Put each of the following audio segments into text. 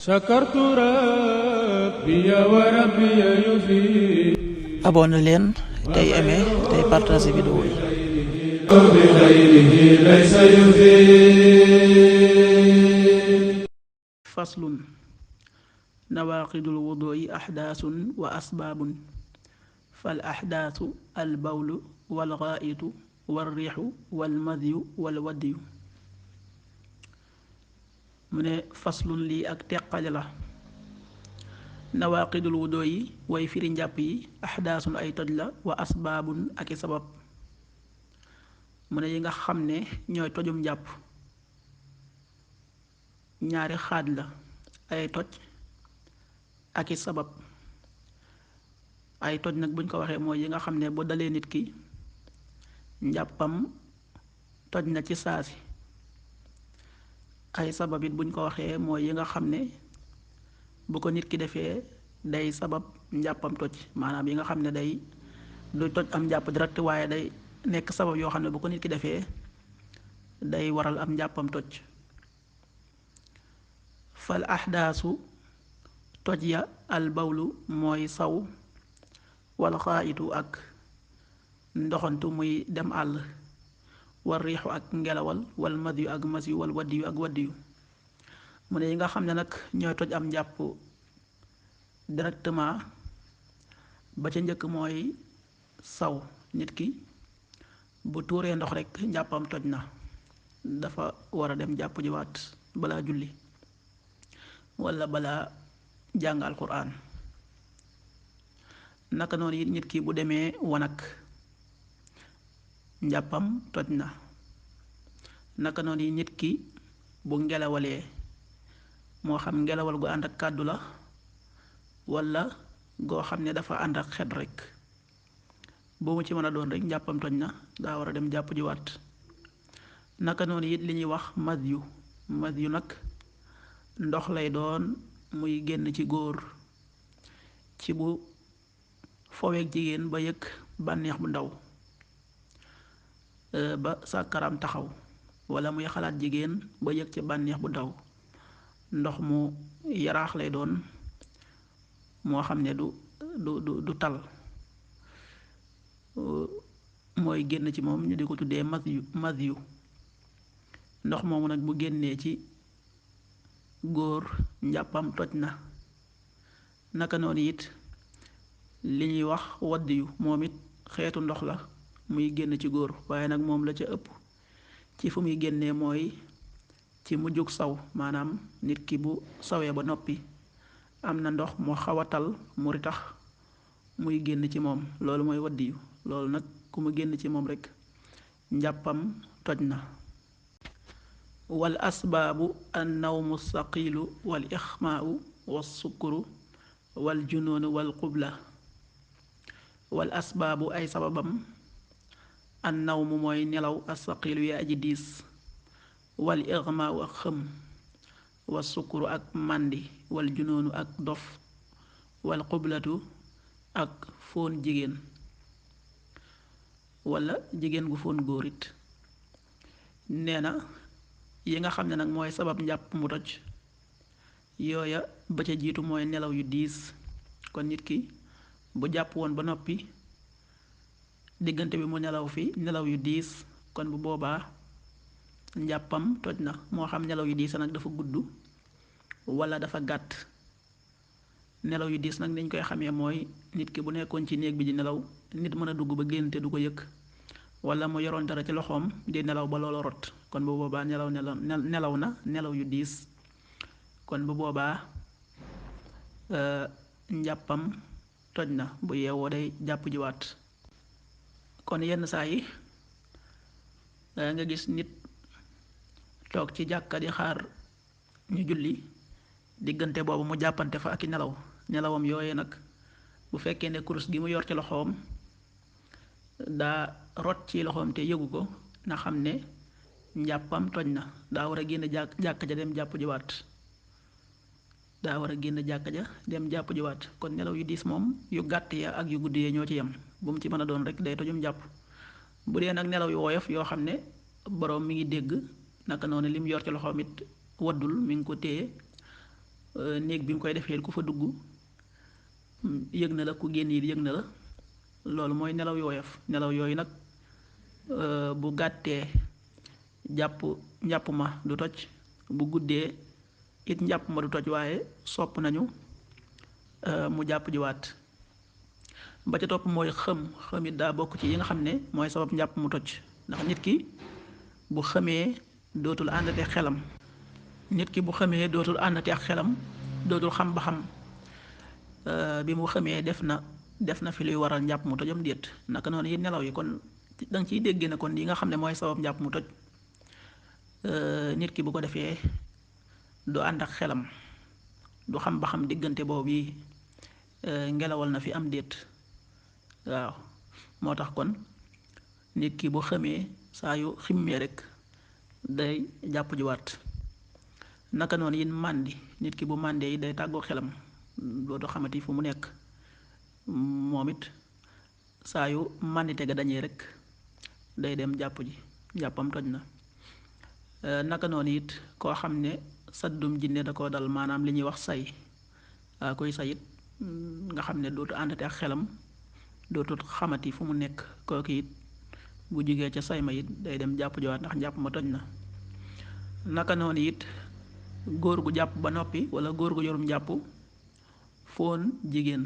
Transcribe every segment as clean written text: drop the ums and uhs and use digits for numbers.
شكرت ربي وربي يفيد. abonné leen tey aimé tey partager vidéo yi. بخيره ليس يفيد. faslun nawaqidul wudu'i ahdaasun wa asbaabun fal ahdaasu al bawlu wal ghaa'itu wal riixu wal madyu wal wadyu. mu ne faslun lii ak teqale la. nawaqidul wudu yi way firi njàpp yi ahdaasun ay toj la wa asbaabun ak i sabab. mu ne yi nga xam ne ñooy tojum njàpp ñaari xaaj la, ay toj ak i sabab. ay toj nag buñ ko waxee mooy yi nga xam ne bu dalee nit ki njàppam toj na ci saasi. ay sabab it buñ ko waxee mooy yi nga xam ne bu ko nit ki defee day sabab njàppam toj, maanaam yi nga xam ne day du toj am njàpp direct waaye day nekk sabab yoo xam ne bu ko nit ki defee day waral am njàppam toj. fal ahdaasu toj ya al bawlu mooy saw, wal xaayitu ak ndoxantu muy dem àll, wal riixu ak ngelawal, wal madyu ak masyu, wal waddiyu ak waddiyu. mu ne yi nga xam ne nag ñooy toj am njàpp directement ba ca njëkk mooy saw. nit ki bu tuuree ndox rekk njàppam toj na, dafa war a dem jàpp jiwaat balaa julli walla balaa jàng alquran. naka noonu it nit ki bu demee wanag njàppam toj na. naka noonu yi nit ki bu ngelawalee, moo xam ngelawal gu ànd ak kàddu la walla goo xam ne dafa ànd ak xet rekk, boo mu ci mën a doon rekk njàppam toj na, daa war a dem jàpp jiwaat. naka noonu it li ñuy wax madyu nag ndox lay doon muy génn ci góor ci bu foweek jigéen ba yëg bànneex bu ndaw, ba sàkkaram taxaw, walla muy xalaat jigéen ba yëg ci bànneex bu ndaw. ndox mu yaraax lay doon moo xam ne du tal, mooy génn ci moom ñu di ko tuddee madyu. ndox moomu nag bu génnee ci góor njàppam toj na. naka noonu it li ñuy wax waddiyu moom it xeetu ndox la muy génn ci góor, waaye nag moom la ca ëpp ci fu muy génnee mooy ci mujjug saw, maanaam nit ki bu sawee ba noppi am na ndox mu xaw a tal mu ritax muy génn ci moom, loolu mooy waddiyu. loolu nag ku mu génn ci moom rekk njàppam toj na. wal asbaabu an nawmu saqiilu wal ixmaau wa sukkuru wal junoonu wal qubla. wal asbaabu ay sababam an nawmu mooy nelaw asaqiilu yaa aji diis, wal ixmaau ak xëm, wa sukkuru ak màndi, wal junoonu ak dof, wal qublatu ak fóon jigéen walla jigéen gu fóon góor it. nee na yi nga xam ne nag mooy sabab njàpp mu toj, yooya ba ca jiitu mooy nelaw yu diis. kon nit ki bu jàpp woon ba noppi diggante bi mu nelaw fi nelaw yu diis, kon bu boobaa njàppam toj na. moo xam nelaw yu diis nag dafa gudd walla dafa gàtt. nelaw yu diis nag niñ koy xamee mooy nit ki bu nekkoon ci néeg bi di nelaw, nit mën a dugg ba génn te du ko yëg, walla mu yoroon dara ci loxoom di nelaw ba loolu rot, kon bu boobaa nelaw na nelaw yu diis. kon bu boobaa njàppam toj na, bu yeewoo day jàpp jiwaat. kon yenn saa yi nga gis nit toog ci jàkka di xaar ñu julli, diggante boobu mu jàppante fa ak i nelawam yooye nag bu fekkee ne kurus gi mu yor ci loxoom daa rot ci loxoom te yëgu ko, na xam ne njàppam toj na, daa war a génn jàkka ja dem jàpp jiwaat. jàpp jiwaat. kon nelaw yu diis moom yu gàtt ya ak yu gudd ya ñoo ci yem, bu mu ci mën a doon rekk day tojum jàpp. bu dee nag nelaw yu woyof yoo xam ne boroom mi ngi dégg, naka noonu lim yor ci loxoom it waddul mi ngi ko téye, néeg bi mu koy defee ku fa dugg yëg na la ku génn yi yëg na la loolu mooy nelaw yu woyof nelaw yooyu nag bu gàttee njàpp ma du toj bu guddee it njàpp ma du toj waaye sopp nañu mu jàpp jiwaat ba ca topp mooy xëm it daa bokk ci yi nga xam ne mooy sabab njàpp mu toj ndax nit ki bu xamee dootul àndate xelam dootul xam ba xam bi mu xamee def na fi luy waral njàpp mu tojam déet naka noonu yi nelaw yi kon danga ciy dégg ne kon yi nga xam ne mooy sabab njàpp mu toj nit ki bu ko defee du ànd ak xelam du xam ba xam diggante boobu yi ngelawal na fi am déet waaw moo tax kon nit ki bu xamee saa yu ximmee rek day jàpp jiwaat naka noonu yin màndi nit ki bu màndee yi day tàggoo xelam dootu xamati fu mu nekk moom it saa yu màndite ga dañee rek day dem jàpp ji jàppam toj na naka noonu it koo xam ne saddum jinne da koo dal maanaam li ñuy wax say koy sayit nga xam ne dootu àndate ak xelam dootu xamati fu mu nekk kooku it bu jugee ca say ma it day dem jàpp jiwaat ndax njàpp ma toj na naka noonu it góor gu jàpp ba noppi wala góor gu yorum jàpp fóon jigéen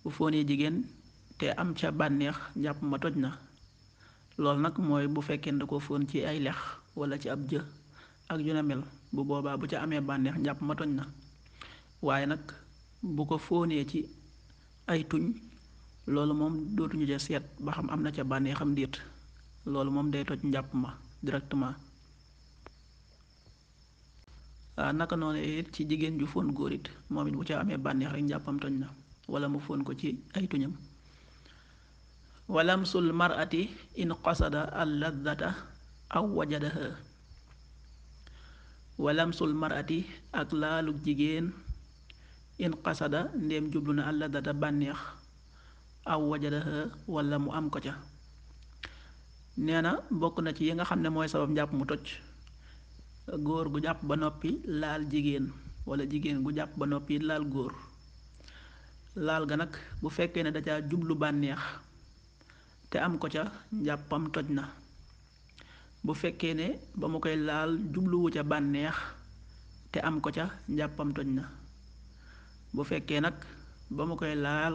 bu fóonee jigéen te am ca bànneex njàpp ma toj na loolu nag mooy bu fekkee da ko fóon ci ay lex wala ci ab jë ak yu ne mel bu boobaa bu ca amee bànneex njàpp ma toj na waaye nag bu ko fóonee ci ay tuñ loolu moom dootuñu ca seet ba xam am na ca bànneexam déet loolu moom day toj njàpp ma directement naka noonu it ci jigéen ju fóon góor it moom it bu ca amee bànneex rek njàppam toj na wala mu fóon ko ci ay tuñam walamsul mar'ati in qasada al ladata aw wajadaha walamsul mar'ati ak laalug jigéen in qasada ndéem jublu na al ladata bànneex aw wajadaha wala mu am ko ca nee na bokk na ci yi nga xam ne mooy sabab njàpp mu toj góor gu jàpp ba noppi laal jigéen wala jigéen gu jàpp ba noppi laal góor laal ga nag bu fekkee ne da caa jublu bànneex te am ko ca njàppam toj na bu fekkee ne ba mu koy laal jubluwu ca bànneex te am ko ca njàppam toj na bu fekkee nag ba mu koy laal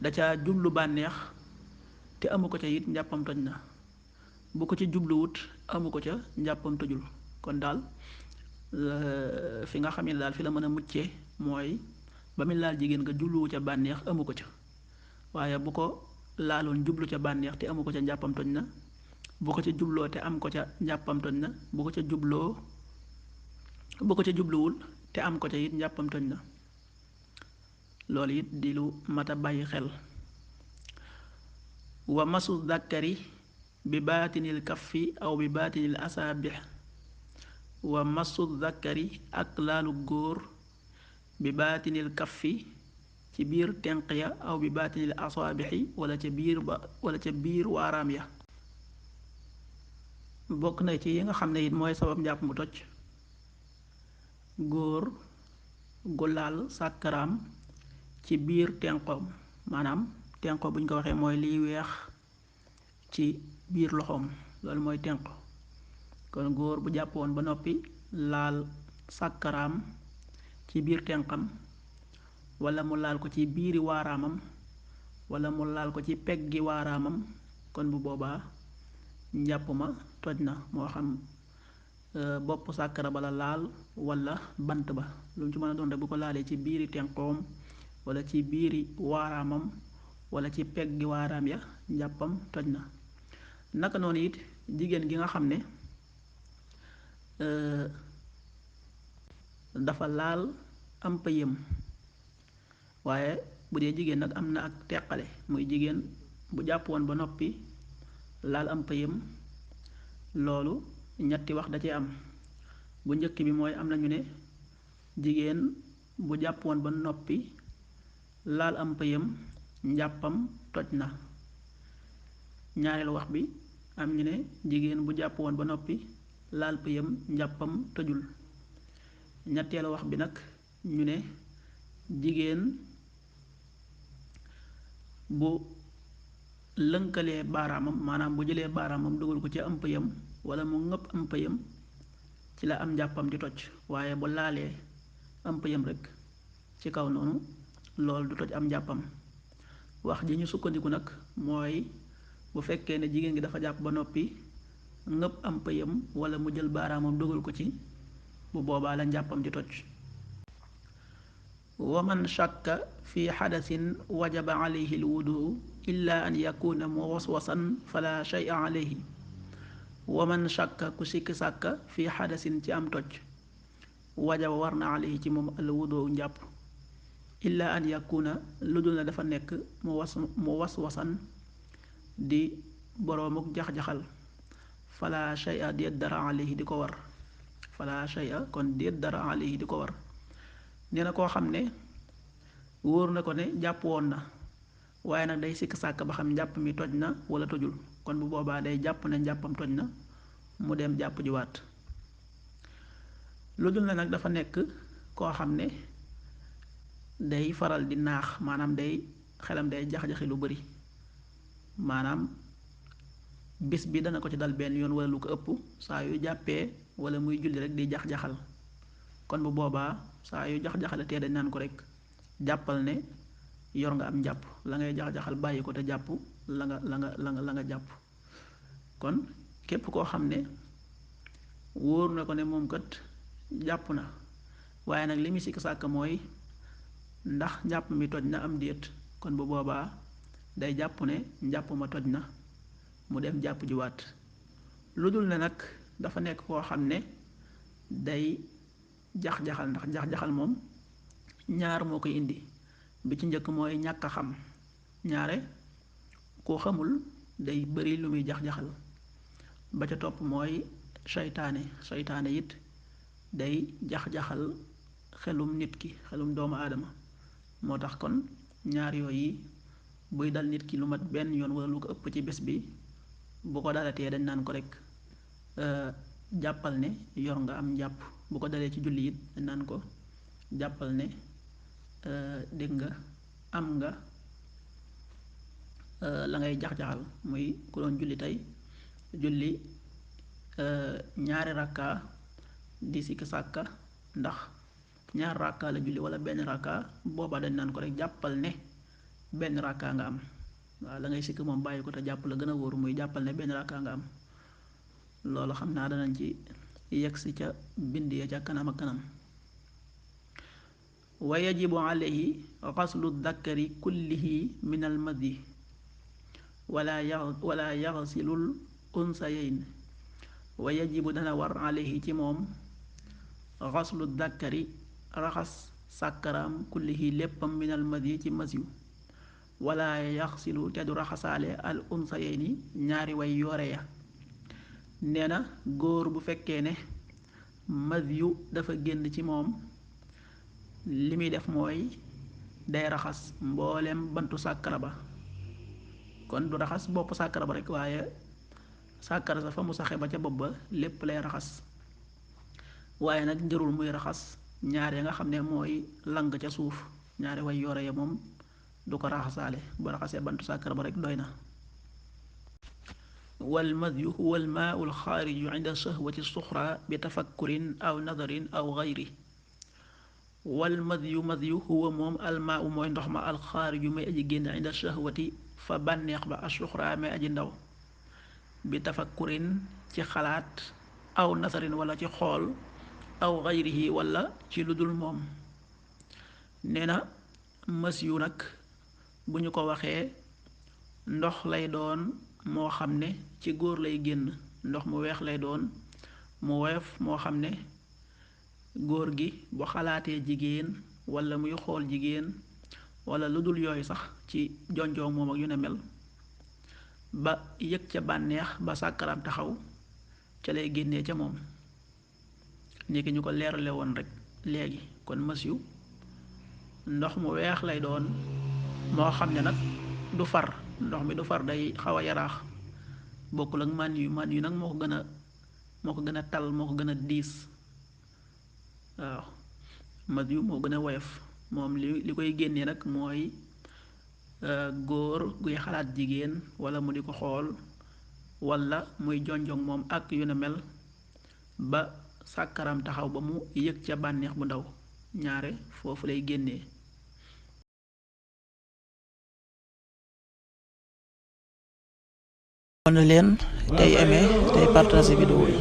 da caa jublu bànneex te amu ko ca it njàppam toj na bu ko ci jubluwut amu ko ca njàppam tojul kon daal fi nga xam ne daal fi la mën a muccee mooy ba mu laal jigéen nga jubluwu ca bànneex amu ko ca waaye bu ko laaloon jublu ca bànneex te amu ko ca njàppam toj na bu ko ca jubloo te am ko ca njàppam toj na bu ko ca jubluwul te am ko ca it njàppam toj na loolu it di lu mat a bàyyi xel wa masu zakkari bi baatinil kaffi aw bi baatinil asaabix wa masu zakkari ak laalu góor bi baatinil kaffi ci biir tenq ya aw bi baatinil asaabixi wala ca biir waaraam ya bokk na ci yi nga xam ne it mooy sabab njàpp mu toj góor gu laal sàkkaraam ci biir tenqoom maanaam tenqo bu ñu ko waxee mooy liy weex ci biir loxoom loolu mooy tenqo kon góor bu jàppoon ba noppi laal sàkkaraam ci biir tenqam wala mu laal ko ci biiri waaraamam wala mu laal ko ci peggi waaraamam kon bu boobaa njàpp ma toj na moo xam bopp sàkkara ba la laal wala bant ba lu mu ci mën a doon rek bu ko laalee ci biiri tenqoom wala ci biiri waaraamam wala ci peggi waaraam ya njàppam toj na naka noonu it jigéen gi nga xam ne dafa laal am pëyam waaye bu dee jigéen nag am na ak teqale muy jigéen bu jàpp woon ba noppi laal am pëyam loolu ñetti wax da cee am bu njëkk bi mooy am nañu ne jigéen bu jàpp woon ba noppi laal am pëyam njàppam toj na ñaareelu wax bi am ñu ne jigéen bu jàpp woon ba noppi laal pëyam njàppam tojul ñetteelu wax bi nag ñu ne jigéen bu lënkalee baaraamam maanaam bu jëlee baaraamam dugal ko ci am pëyam wala mu ngëpp am pëyam ci la am njàppam di toj waaye bu laalee am pëyam rek ci kaw noonu loolu du toj am njàppam wax ji ñu sukkandiku nag mooy bu fekkee ne jigéen gi dafa jàpp ba noppi ngëpp am pëyam wala mu jël baaraamam dugal ko ci bu boobaa la njàppam di toj wa man shakka fi xadasin wajaba alayhi alwudu illa an yakuna muwaswasan fala shay'a alayhi wa man shakka ku sikki sàkka fi xadasin ci am toj wajaba war na alayhi ci moom alwudu njàpp illa an yakuna lu dul na dafa nekk mu waswasan di boroomuk jax-jaxal fala shay'a déet dara alayhi di ko war fala shay'a kon déet dara alayhi di ko war nee na koo xam ne wóor na ko ne jàpp woon na waaye nag day sikk sàkk ba xam njàpp mi toj na wala tojul kon bu boobaa day jàpp ne njàppam toj na mu dem jàpp jiwaat lu dul na nag dafa nekk koo xam ne day faral di naax maanaam day xelam day jax-jaxi lu bari maanaam bis bi dana ko ci dal benn yoon wala lu ko ëpp saa yu jàppee wala muy julli rek di jax-jaxal kon bu boobaa saa yu jax-jaxale tee dañ naan ko rek jàppal ne yor nga am njàpp la ngay jax-jaxal bàyyi ko te jàpp la nga jàpp kon képp koo xam ne wóor na ko ne moom kat jàpp na waaye nag li muy sikk sàkk mooy ndax njàpp mi toj na am déet kon bu boobaa day jàpp ne njàpp ma toj na mu dem jàpp jiwaat lu dul ne nag dafa nekk koo xam ne day jax-jaxal ndax jax-jaxal moom ñaar moo koy indi bi ci njëkk mooy ñàkk a xam ñaare koo xamul day bari lu muy jax-jaxal ba ca topp mooy seytaane it day jax-jaxal xelum nit ki xelum doomu aadama moo tax kon ñaar yooyu buy dal nit ki lu mat benn yoon wala lu ko ëpp ci bés bi bu ko dalatee dañ naan ko rek jàppal ne yor nga am njàpp bu ko dalee ci julli it dañ naan ko jàppal ne dégg nga am nga la ngay jax-jaxal muy ku doon julli tey julli ñaari rakka di sikki sàkka ndax ñaar rakka la julli wala benn rakka booba dañ naan ko rek jàppal ne benn rakka nga am waaw la ngay sikk moom bàyyi ko te jàpp la gën a wóoru muy jàppal ne benn rakka nga am loolu xam naa danañ ci yegsi ca bind ya ca kanam ak kanam wa yajibu alayhi xaslu dakari kullihi min al madi wala yaxsilul unsayayn wa yajibu dana war alayhi ci moom xaslu dakari raxas sàkkaraam kullihi léppam min al madi ci masiw wala yaxsilu te du raxasaale al unsayayni ñaari way yoore ya nee na góor bu fekkee ne masiw dafa génn ci moom li muy def mooy day raxas mboolem bantu sàkkara ba kon du raxas bopp sàkkara ba rek waaye sàkkara sa fa mu saxe ba ca bopp ba lépp lay raxas waaye nag njërul muy raxas ñaar ya nga xam ne mooy lang ca suuf ñaari way yore ya moom du ko raxasaale bu raxasee bantu sàkkara ba rek doy na wal madyu huwa al maau al xaariju inda shahwati suxra bi tafakkurin aw nadarin aw gayri wal madyu huwa moom almaa u mooy ndox ma alxaariju may aji génn inda shahwati fa bànneex ba asuxra may aji ndaw bi tafakkurin ci xalaat aw nasarin wala ci xool aw xayrihi wala ci lu dul moom nee na mës yu nag bu ñu ko waxee ndox lay doon moo xam ne ci góor lay génn ndox mu weex lay doon mu woyof moo xam ne góor gi bu xalaatee jigéen wala muy xool jigéen wala lu dul yooyu sax ci jonjoo moom ak yu ne mel ba yëg ca bànneex ba sàkkaraam taxaw ca lay génnee ca moom ni ki ñu ko leerale woon rek léegi kon masiw ndox mu weex lay doon moo xam ne nag du far ndox mi du far day xaw a yaraax bokkul ak man yu nag moo ko gën a tal moo ko gën a diis waaw masiyu moo gën a woyof moom li koy génnee nag mooy góor guy xalaat jigéen wala mu di ko xool wala muy jonjong moom ak yu ne mel ba sàkkaram taxaw ba mu yëg ca bànneex bu ndaw ñaare foofu lay génnee. kon leen tey aimé tey partager vidéo yi.